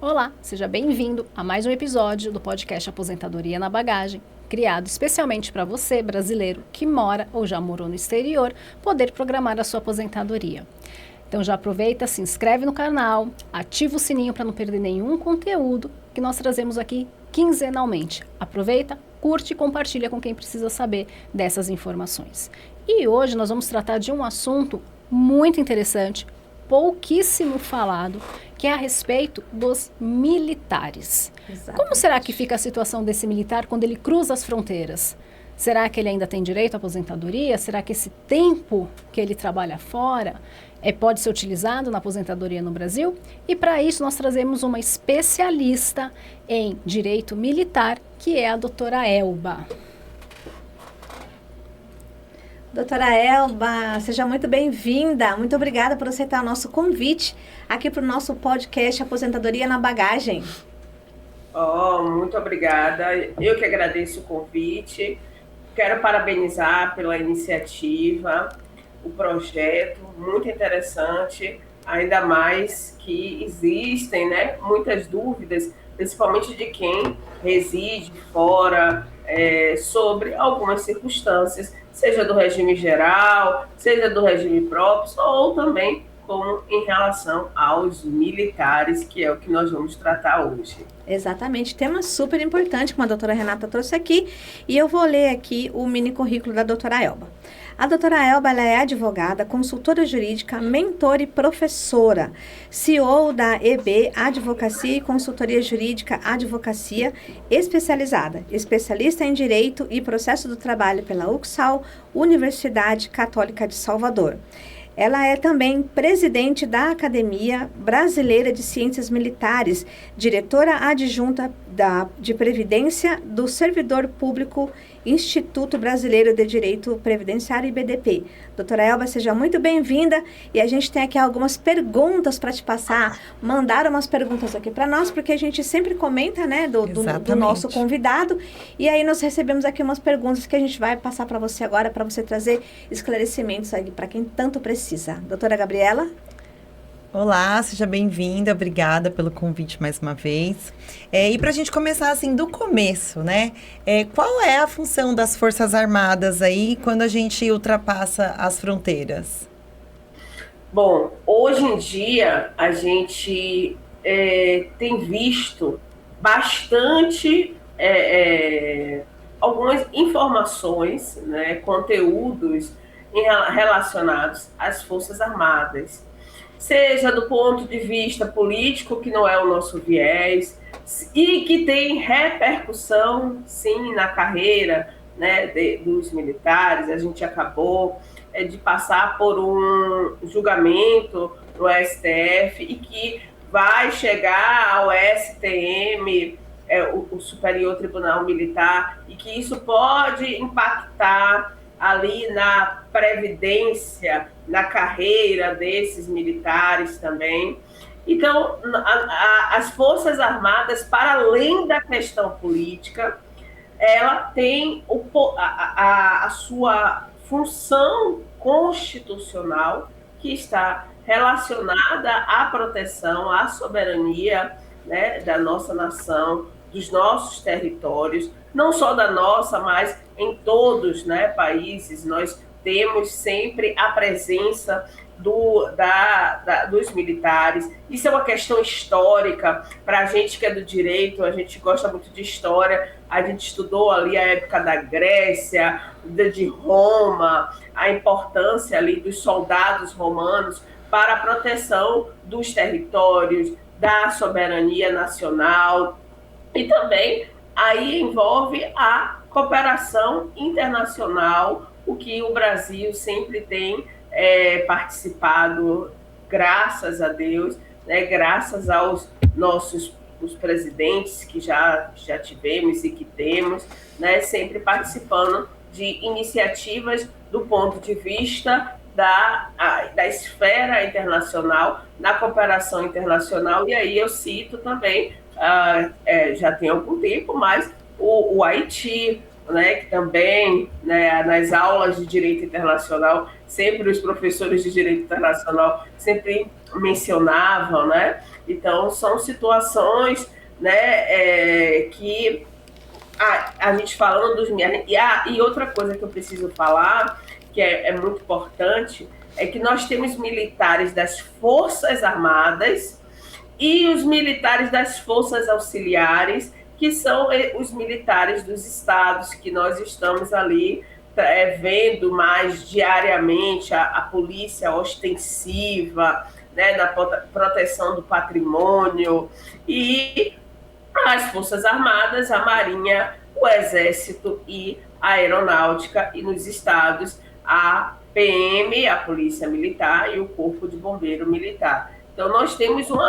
Olá, seja bem-vindo a mais um episódio do podcast Aposentadoria na Bagagem, criado especialmente para você, brasileiro, que mora ou já morou no exterior, poder programar a sua aposentadoria. Então já aproveita, se inscreve no canal, ativa o sininho para não perder nenhum conteúdo que nós trazemos aqui quinzenalmente. Aproveita, curte e compartilha com quem precisa saber dessas informações. E hoje nós vamos tratar de um assunto muito interessante, pouquíssimo falado, que é a respeito dos militares. Exatamente. Como será que fica a situação desse militar quando ele cruza as fronteiras? Será que ele ainda tem direito à aposentadoria? Será que esse tempo que ele trabalha fora pode ser utilizado na aposentadoria no Brasil? E para isso nós trazemos uma especialista em direito militar, que é a doutora Elba. Doutora Elba, seja muito bem-vinda. Muito obrigada por aceitar o nosso convite aqui para o nosso podcast Aposentadoria na Bagagem. Muito obrigada. Eu que agradeço o convite. Quero parabenizar pela iniciativa, o projeto, muito interessante, ainda mais que existem, muitas dúvidas, principalmente de quem reside fora, sobre algumas circunstâncias, seja do regime geral, seja do regime próprio, ou também como em relação aos militares, que é o que nós vamos tratar hoje. Exatamente, tema super importante, como a doutora Renata trouxe aqui, e eu vou ler aqui o mini currículo da doutora Elba. A doutora Elba, ela é advogada, consultora jurídica, mentora e professora, CEO da EB Advocacia e Consultoria Jurídica Advocacia Especializada, especialista em Direito e Processo do Trabalho pela UCSAL, Universidade Católica de Salvador. Ela é também presidente da Academia Brasileira de Ciências Militares, diretora adjunta de Previdência do Servidor Público, Instituto Brasileiro de Direito Previdenciário, IBDP. Doutora Elba, seja muito bem-vinda, e a gente tem aqui algumas perguntas para te passar. Mandaram umas perguntas aqui para nós, porque a gente sempre comenta, do nosso convidado, e aí nós recebemos aqui umas perguntas que a gente vai passar para você agora, para você trazer esclarecimentos aí para quem tanto precisa. Doutora Gabriela? Olá, seja bem-vinda, obrigada pelo convite mais uma vez. E para a gente começar assim do começo, qual é a função das Forças Armadas aí quando a gente ultrapassa as fronteiras? Bom, hoje em dia a gente tem visto bastante algumas informações, conteúdos relacionados às Forças Armadas. Seja do ponto de vista político, que não é o nosso viés, e que tem repercussão, sim, na carreira dos militares. A gente acabou de passar por um julgamento no STF e que vai chegar ao STM, o Superior Tribunal Militar, e que isso pode impactar ali na previdência, na carreira desses militares também. Então, as Forças Armadas, para além da questão política, ela tem a sua função constitucional, que está relacionada à proteção, à soberania da nossa nação, dos nossos territórios, não só da nossa, mas em todos países. Nós temos sempre a presença dos militares. Isso é uma questão histórica. Para a gente que é do direito, a gente gosta muito de história, a gente estudou ali a época da Grécia, de Roma, a importância ali dos soldados romanos para a proteção dos territórios, da soberania nacional. E também aí envolve a cooperação internacional, o que o Brasil sempre tem participado, graças a Deus, graças aos nossos os presidentes que já tivemos e que temos, sempre participando de iniciativas do ponto de vista da esfera internacional, na cooperação internacional. E aí eu cito também, já tem algum tempo, mas o Haiti, né, que também, né, nas aulas de direito internacional, sempre os professores de direito internacional sempre mencionavam, né? Então, são situações, né, que a gente falando dos e outra coisa que eu preciso falar, que é muito importante, é que nós temos militares das Forças Armadas e os militares das Forças Auxiliares, que são os militares dos estados, que nós estamos ali vendo mais diariamente a polícia ostensiva, né, na proteção do patrimônio, e as Forças Armadas, a Marinha, o Exército e a Aeronáutica, e nos estados a PM, a Polícia Militar, e o Corpo de Bombeiro Militar. Então, nós temos um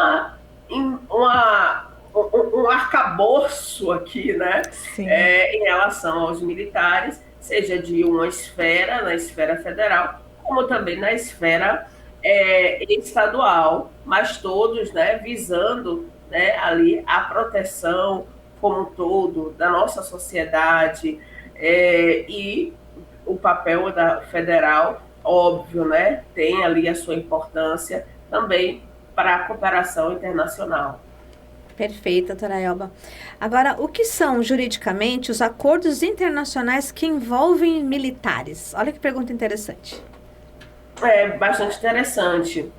arcabouço aqui, né, em relação aos militares, seja de uma esfera, na esfera federal, como também na esfera estadual, mas todos, né, visando, né, ali a proteção como um todo da nossa sociedade, e o papel da federal, óbvio, né, tem ali a sua importância também para a cooperação internacional. Perfeito, doutora Elba. Agora, o que são juridicamente os acordos internacionais que envolvem militares? Olha que pergunta interessante. É bastante interessante.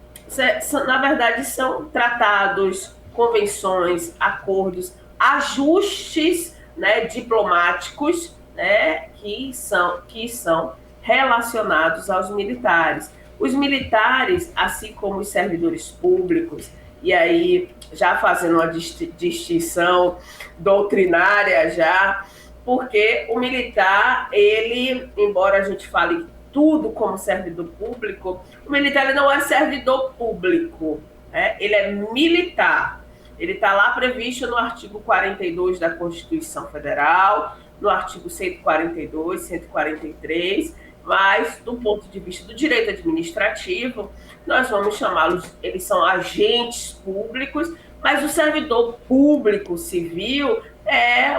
Na verdade, são tratados, convenções, acordos, ajustes, né, diplomáticos, né, que são relacionados aos militares. Os militares, assim como os servidores públicos, e aí já fazendo uma distinção doutrinária já, porque o militar, ele, embora a gente fale tudo como servidor público, o militar ele não é servidor público, né? Ele é militar. Ele está lá previsto no artigo 42 da Constituição Federal, no artigo 142, 143, mas do ponto de vista do direito administrativo, nós vamos chamá-los, eles são agentes públicos, mas o servidor público civil é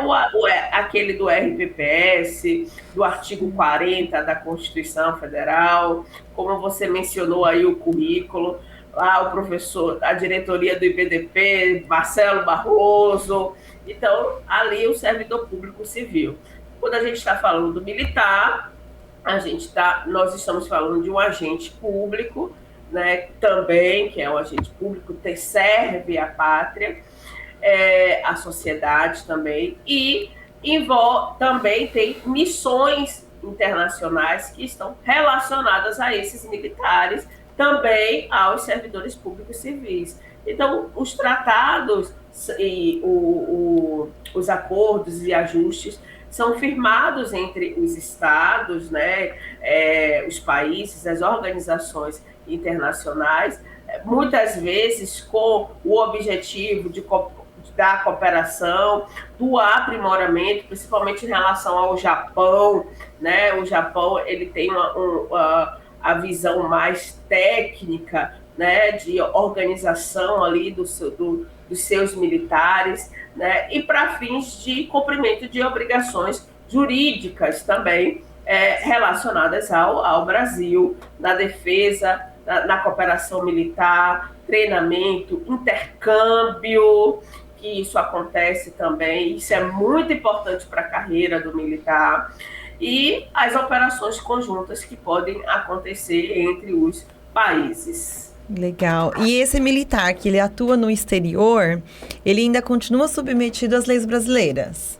aquele do RPPS, do artigo 40 da Constituição Federal, como você mencionou aí o currículo, lá o professor, a diretoria do IBDP, Marcelo Barroso, então ali o servidor público civil. Quando a gente está falando do militar, nós estamos falando de um agente público, né, também, que é um agente público, que serve a pátria, a sociedade também, e também tem missões internacionais que estão relacionadas a esses militares, também aos servidores públicos civis. Então, os tratados e os acordos e ajustes são firmados entre os estados, né, os países, as organizações internacionais, muitas vezes com o objetivo da cooperação, do aprimoramento, principalmente em relação ao Japão, né? O Japão ele tem a visão mais técnica, né, de organização ali dos seus militares, né, e para fins de cumprimento de obrigações jurídicas também relacionadas ao Brasil, na defesa, na cooperação militar, treinamento, intercâmbio, que isso acontece também, isso é muito importante para a carreira do militar, e as operações conjuntas que podem acontecer entre os países. Legal. E esse militar que ele atua no exterior, ele ainda continua submetido às leis brasileiras?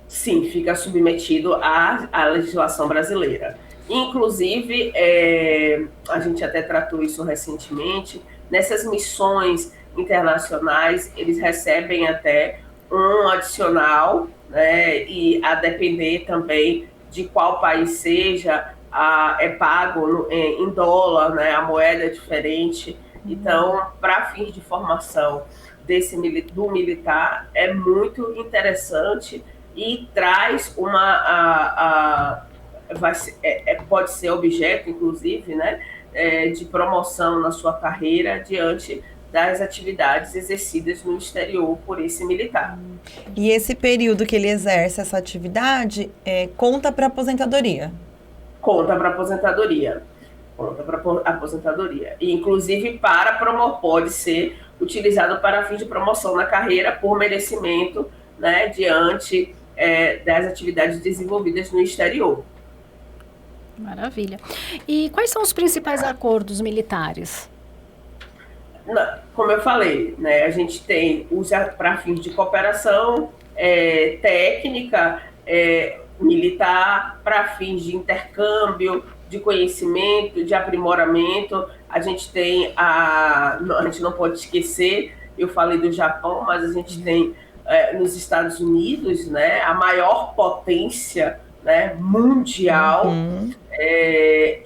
Sim, fica submetido à legislação brasileira. Inclusive, a gente até tratou isso recentemente, nessas missões internacionais, eles recebem até um adicional, né, e a depender também de qual país seja, é pago em dólar, né, a moeda é diferente. Então, para fins de formação do militar, é muito interessante e traz pode ser objeto, inclusive, né, de promoção na sua carreira diante das atividades exercidas no exterior por esse militar. E esse período que ele exerce essa atividade conta para aposentadoria? Conta para aposentadoria. Conta para aposentadoria. E, inclusive, pode ser utilizado para fins de promoção na carreira por merecimento, né, diante das atividades desenvolvidas no exterior. Maravilha. E quais são os principais acordos militares? Como eu falei, né, a gente usa para fins de cooperação técnica, militar, para fins de intercâmbio, de conhecimento, de aprimoramento. A gente tem a gente não pode esquecer, eu falei do Japão, mas a gente tem nos Estados Unidos, né, a maior potência, né, mundial,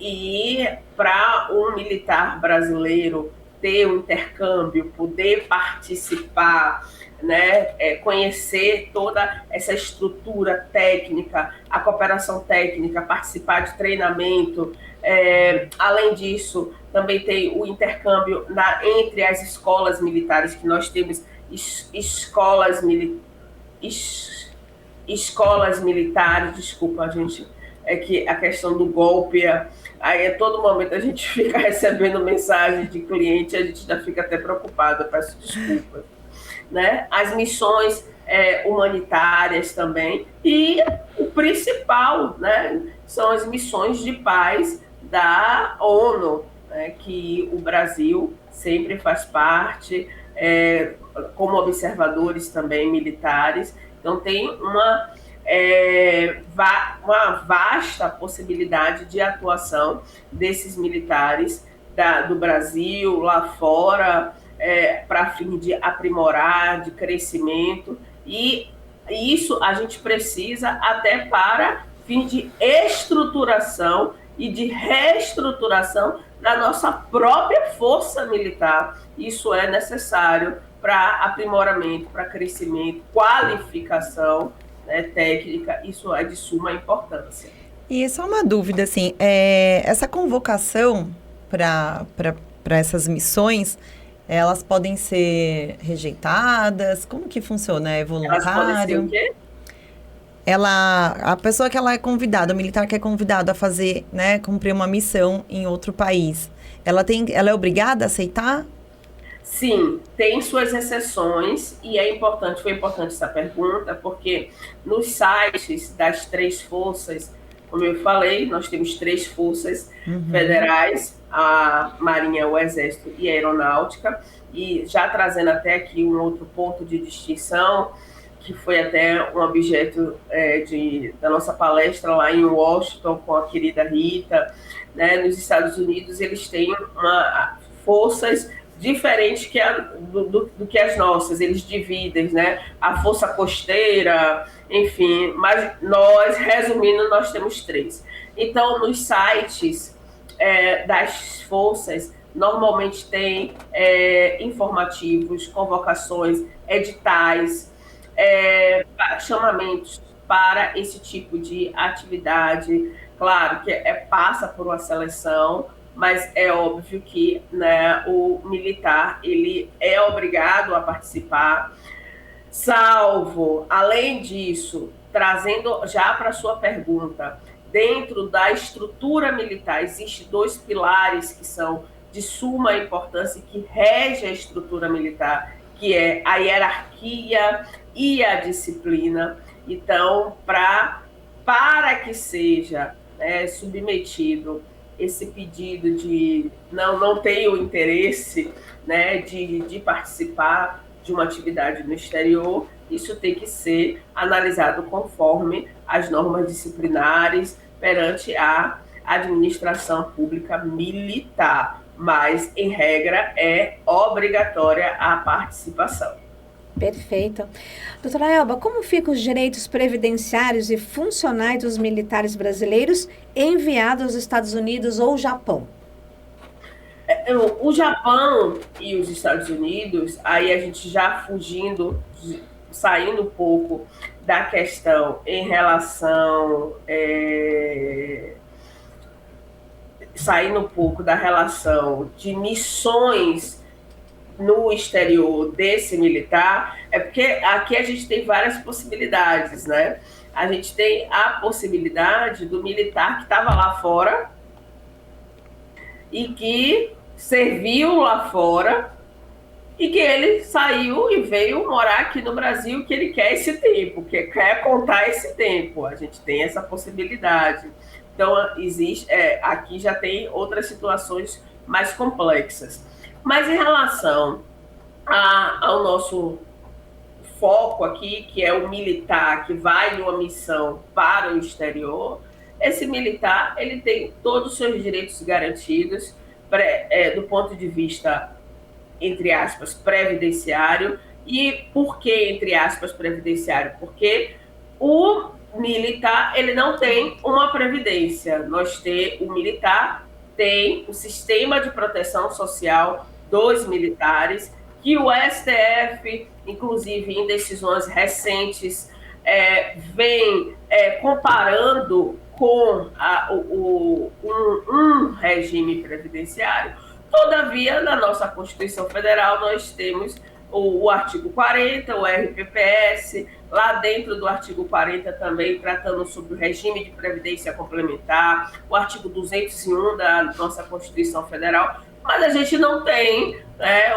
e para um militar brasileiro ter um intercâmbio, poder participar, né, conhecer toda essa estrutura técnica, a cooperação técnica, participar de treinamento. Além disso, também tem o intercâmbio entre as escolas militares, que nós temos escolas militares, desculpa, gente, é que a questão do golpe, aí a todo momento a gente fica recebendo mensagem de cliente, a gente já fica até preocupado, peço desculpas. Né? As missões humanitárias também, e o principal, né, são as missões de paz da ONU, né, que o Brasil sempre faz parte, como observadores também militares. Então tem uma vasta possibilidade de atuação desses militares do Brasil, lá fora, para fim de aprimorar, de crescimento, e isso a gente precisa até para fim de estruturação e de reestruturação da nossa própria força militar. Isso é necessário para aprimoramento, para crescimento, qualificação, né, técnica. Isso é de suma importância. E só uma dúvida, assim, essa convocação para essas missões, elas podem ser rejeitadas? Como que funciona? É voluntário? Elas podem ser o quê? A pessoa que ela é convidada, o militar que é convidado a fazer, né, cumprir uma missão em outro país, ela é obrigada a aceitar? Sim, tem suas exceções, e foi importante essa pergunta, porque nos sites das 3 forças, como eu falei, nós temos 3 forças federais, a Marinha, o Exército e a Aeronáutica, e já trazendo até aqui um outro ponto de distinção, que foi até um objeto da nossa palestra lá em Washington com a querida Rita, né? Nos Estados Unidos eles têm forças diferentes do que as nossas, eles dividem, né? A força costeira, enfim, mas nós, resumindo, nós temos 3. Então, nos sites das forças, normalmente tem informativos, convocações, editais, chamamentos para esse tipo de atividade. Claro que passa por uma seleção, mas é óbvio que, né, o militar ele é obrigado a participar, salvo, além disso, trazendo já para a sua pergunta, dentro da estrutura militar existem 2 pilares que são de suma importância e que regem a estrutura militar, que é a hierarquia e a disciplina. Então, para que seja submetido esse pedido de não tenho interesse, né, de participar de uma atividade no exterior, isso tem que ser analisado conforme as normas disciplinares perante a administração pública militar, mas, em regra, é obrigatória a participação. Perfeito. Doutora Elba, como ficam os direitos previdenciários e funcionais dos militares brasileiros enviados aos Estados Unidos ou Japão? O Japão e os Estados Unidos, aí a gente já saindo um pouco da questão em relação... saindo um pouco da relação de missões no exterior desse militar, é porque aqui a gente tem várias possibilidades, né? A gente tem a possibilidade do militar que estava lá fora e que serviu lá fora e que ele saiu e veio morar aqui no Brasil, que ele quer esse tempo, que quer contar esse tempo. A gente tem essa possibilidade. Então, aqui já tem outras situações mais complexas. Mas em relação ao nosso foco aqui, que é o militar que vai em uma missão para o exterior, esse militar ele tem todos os seus direitos garantidos do ponto de vista, entre aspas, previdenciário. E por que, entre aspas, previdenciário? Porque o militar ele não tem uma previdência. O militar tem o sistema de proteção social dos militares, que o STF, inclusive em decisões recentes, vem comparando com um regime previdenciário. Todavia, na nossa Constituição Federal, nós temos o artigo 40, o RPPS, lá dentro do artigo 40 também, tratando sobre o regime de previdência complementar, o artigo 201 da nossa Constituição Federal, mas a gente não tem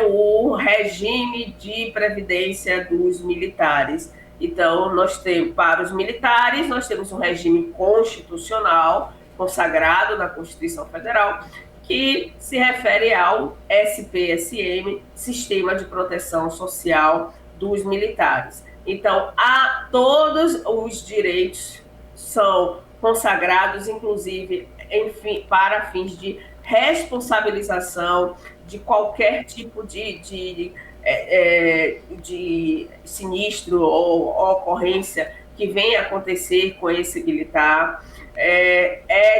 o regime de previdência dos militares. Então, nós temos, para os militares, nós temos um regime constitucional consagrado na Constituição Federal, que se refere ao SPSM, Sistema de Proteção Social dos Militares. Então, todos os direitos são consagrados, inclusive, para fins de responsabilização de qualquer tipo de sinistro ou ocorrência que venha acontecer com esse militar.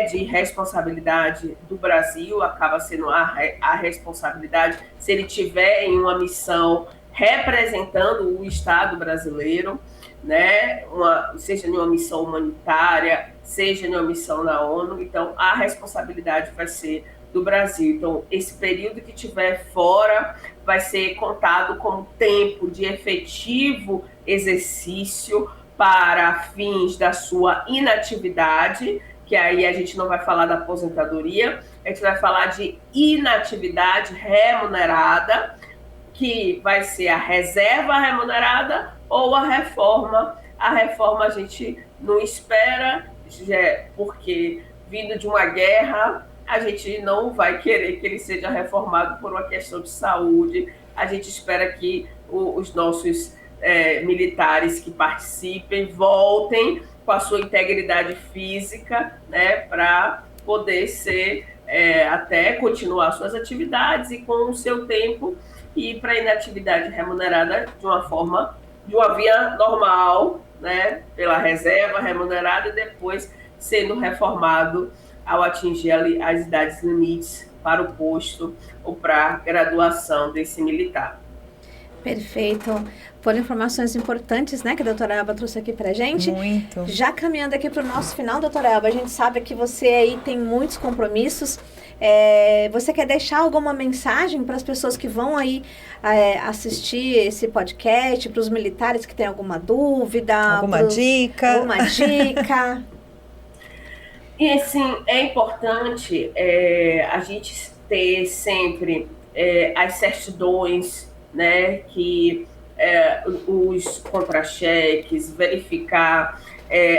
De responsabilidade do Brasil, acaba sendo a responsabilidade se ele estiver em uma missão representando o Estado brasileiro, né? Seja em uma missão humanitária, seja em uma missão na ONU. Então, a responsabilidade vai ser do Brasil. Então, esse período que estiver fora vai ser contado como tempo de efetivo exercício para fins da sua inatividade, que aí a gente não vai falar da aposentadoria, a gente vai falar de inatividade remunerada, que vai ser a reserva remunerada ou a reforma. A reforma a gente não espera, porque vindo de uma guerra, a gente não vai querer que ele seja reformado por uma questão de saúde. A gente espera que os nossos militares que participem voltem com a sua integridade física, né, para poder até continuar suas atividades e com o seu tempo ir para a inatividade remunerada de uma via normal, né, pela reserva remunerada, e depois sendo reformado ao atingir as idades limites para o posto ou para a graduação desse militar. Perfeito. Foram informações importantes, né, que a doutora Elba trouxe aqui pra gente. Muito. Já caminhando aqui para o nosso final, doutora Elba, a gente sabe que você aí tem muitos compromissos. Você quer deixar alguma mensagem para as pessoas que vão aí assistir esse podcast, para os militares que têm alguma dúvida? Alguma dica? Alguma dica? E, assim, é importante a gente ter sempre as certidões, né, que os contra-cheques, verificar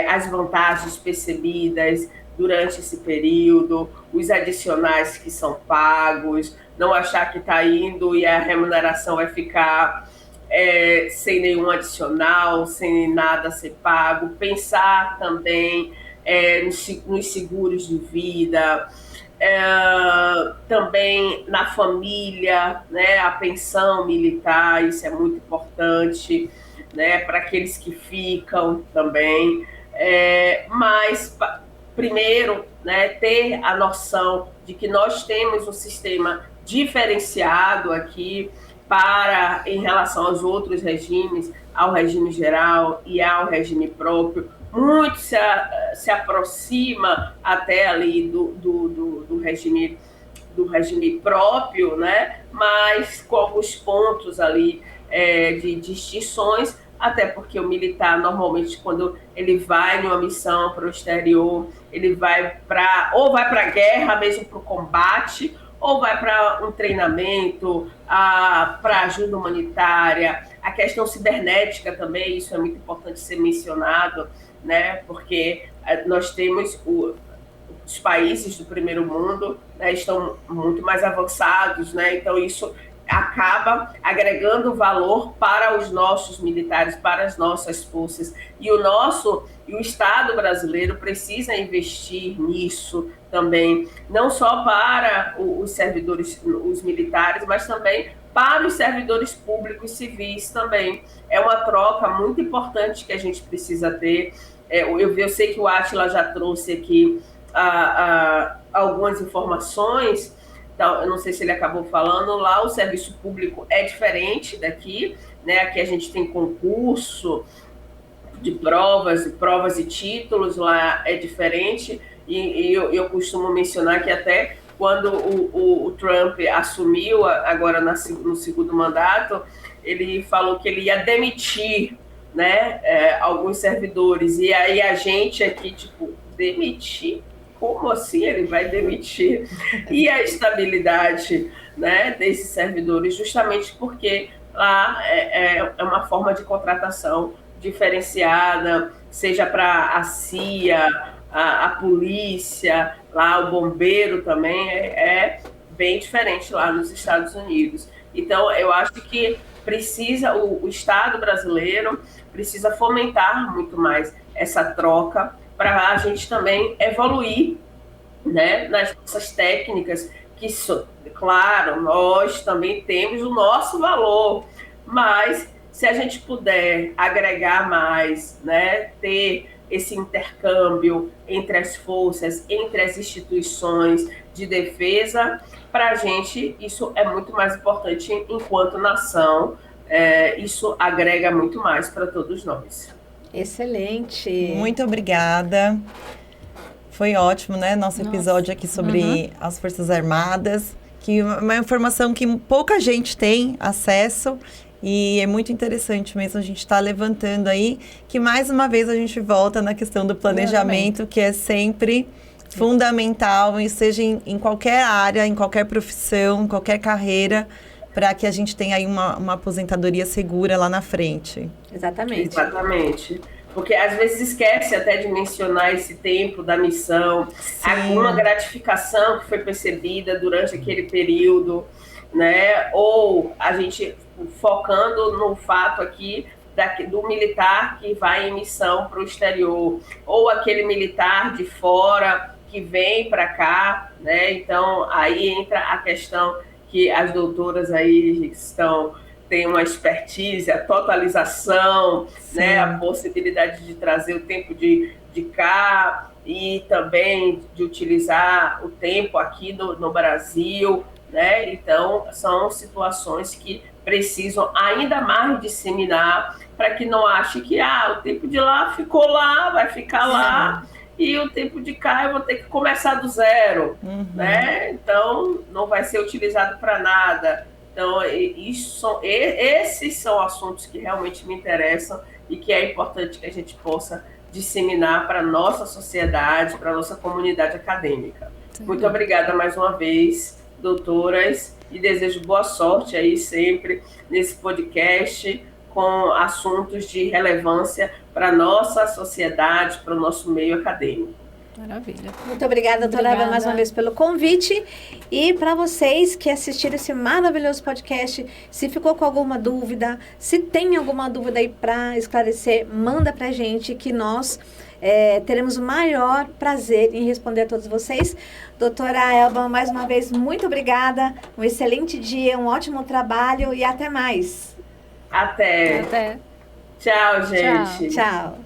as vantagens percebidas durante esse período, os adicionais que são pagos, não achar que está indo e a remuneração vai ficar sem nenhum adicional, sem nada ser pago. Pensar também nos seguros de vida, também na família, né, a pensão militar, isso é muito importante, né, para aqueles que ficam também. Mas, primeiro, né, ter a noção de que nós temos um sistema diferenciado aqui em relação aos outros regimes, ao regime geral e ao regime próprio. Muito se aproxima até ali do regime do regime próprio, né? Mas com alguns pontos ali de distinções, até porque o militar, normalmente, quando ele vai numa missão para o exterior, ele vai ou vai para a guerra, mesmo para o combate, ou vai para um treinamento, para ajuda humanitária, a questão cibernética também, isso é muito importante ser mencionado, né? Porque nós temos os países do primeiro mundo, né, estão muito mais avançados, né? Então isso acaba agregando valor para os nossos militares, para as nossas forças. E o Estado brasileiro precisa investir nisso também, não só para os servidores, os militares, mas também para os servidores públicos civis também. É uma troca muito importante que a gente precisa ter. Eu sei que o Átila já trouxe aqui algumas informações. Então, eu não sei se ele acabou falando, lá o serviço público é diferente daqui, né? Aqui a gente tem concurso de provas e títulos, lá é diferente, e eu costumo mencionar que até quando o Trump assumiu, agora no segundo mandato, ele falou que ele ia demitir, né, alguns servidores, e aí a gente aqui, tipo, demitir? Como assim ele vai demitir? E a estabilidade, né, desses servidores, justamente porque lá é uma forma de contratação diferenciada, seja para a CIA, a polícia, lá o bombeiro também, é bem diferente lá nos Estados Unidos. Então, eu acho que o Estado brasileiro precisa fomentar muito mais essa troca, para a gente também evoluir, né, nas nossas técnicas, que, claro, nós também temos o nosso valor, mas se a gente puder agregar mais, né, ter esse intercâmbio entre as forças, entre as instituições de defesa, para a gente isso é muito mais importante enquanto nação, isso agrega muito mais para todos nós. Excelente. Muito obrigada. Foi ótimo, né? Nosso episódio aqui sobre as Forças Armadas, que é uma informação que pouca gente tem acesso e é muito interessante mesmo a gente estar levantando aí, que mais uma vez a gente volta na questão do planejamento, que é sempre fundamental, e seja em qualquer área, em qualquer profissão, em qualquer carreira, para que a gente tenha aí uma aposentadoria segura lá na frente. Exatamente. Exatamente. Porque às vezes esquece até de mencionar esse tempo da missão, alguma gratificação que foi percebida durante aquele período, né? Ou a gente focando no fato aqui do militar que vai em missão para o exterior, ou aquele militar de fora que vem para cá, né? Então aí entra a questão que as doutoras aí têm uma expertise, a totalização, né, a possibilidade de trazer o tempo de cá e também de utilizar o tempo aqui no Brasil, né? Então, são situações que precisam ainda mais disseminar para que não ache que o tempo de lá ficou lá, vai ficar lá, e o tempo de cá eu vou ter que começar do zero, né? Então, não vai ser utilizado para nada. Então, esses são assuntos que realmente me interessam e que é importante que a gente possa disseminar para a nossa sociedade, para a nossa comunidade acadêmica. Muito obrigada mais uma vez, doutoras, e desejo boa sorte aí sempre nesse podcast com assuntos de relevância para a nossa sociedade, para o nosso meio acadêmico. Maravilha. Muito obrigada, doutora Eva, mais uma vez pelo convite. E para vocês que assistiram esse maravilhoso podcast, se ficou com alguma dúvida, se tem alguma dúvida aí para esclarecer, manda para a gente que nós teremos o maior prazer em responder a todos vocês. Doutora Elba, mais uma vez, muito obrigada. Um excelente dia, um ótimo trabalho e até mais. Até. Até. Tchau, gente. Tchau.